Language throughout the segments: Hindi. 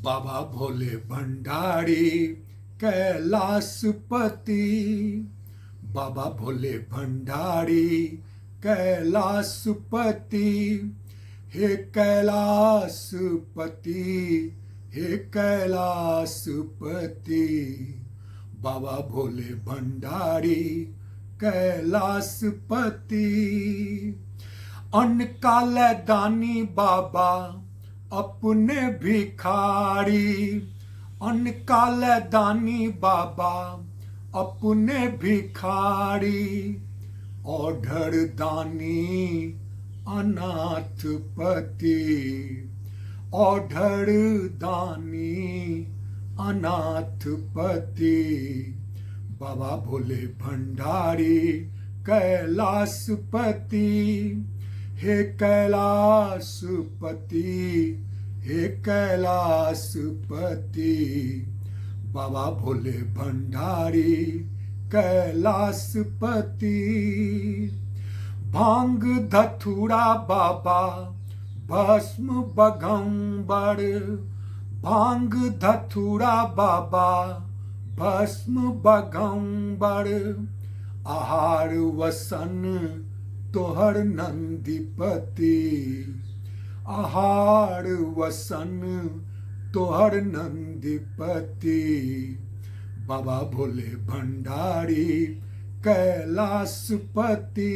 बाबा भोले भंडारी कैलाशपति। बाबा भोले भंडारी कैलाशपति। हे कैलाशपति, हे कैलाशपति। बाबा भोले भंडारी कैलाशपति। अन्न काले दानी बाबा अपने भिखारी। अन्न काले दानी बाबा अपने भिखारी। ओढ़र दानी अनाथपति। ओढ़र दानी अनाथपति। बाबा भोले भंडारी कैलाशपति। हे कैलाशपति, हे कैलाशपति। बाबा भोले भंडारी कैलाशपति। भांग धतूरा बाबा भस्म बगंबर। भांग धतूरा बाबा भस्म बगंबर। आहार वसन तोहर नंदीपति। आहार वसन तोहर नंदीपति। बाबा भोले भंडारी कैलाशपति।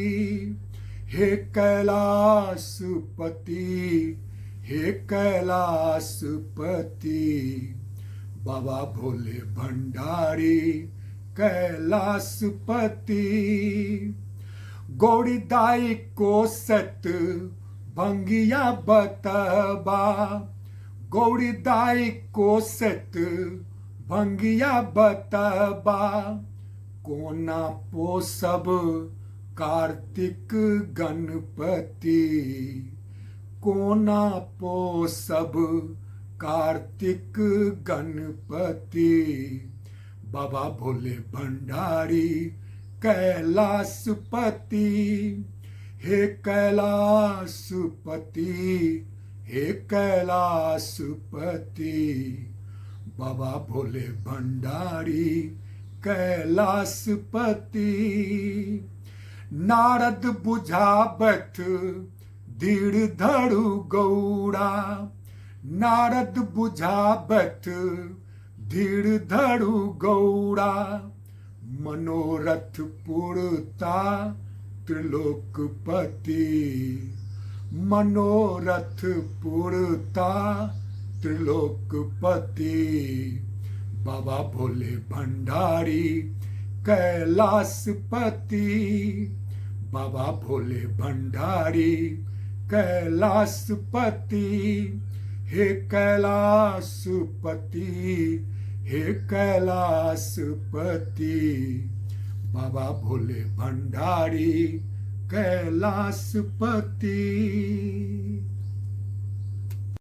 हे कैलाशपति, हे कैलाशपति। बाबा भोले भंडारी कैलाशपति। गौरीदाई को सत भंगिया बतबा। गौरीदाई को सत भंगिया बतबा। कोना पोसब कार्तिक गणपति। कोना पोसब कार्तिक गणपति। बाबा भोले भंडारी कैलाशपति। हे कैलाशपति, हे कैलाशपति। बाबा भोले भंडारी कैलाशपति। नारद बुझावत धीर धरु गौड़ा। नारद बुझावत धीर धरु गौड़ा। मनोरथ पूर्ता त्रिलोकपति। मनोरथ पूर्ता त्रिलोकपति। बाबा भोले भंडारी कैलाशपति। बाबा भोले भंडारी कैलाशपति। हे कैलाशपति, हे कैलाशपति। बाबा भोले भंडारी कैलाशपति।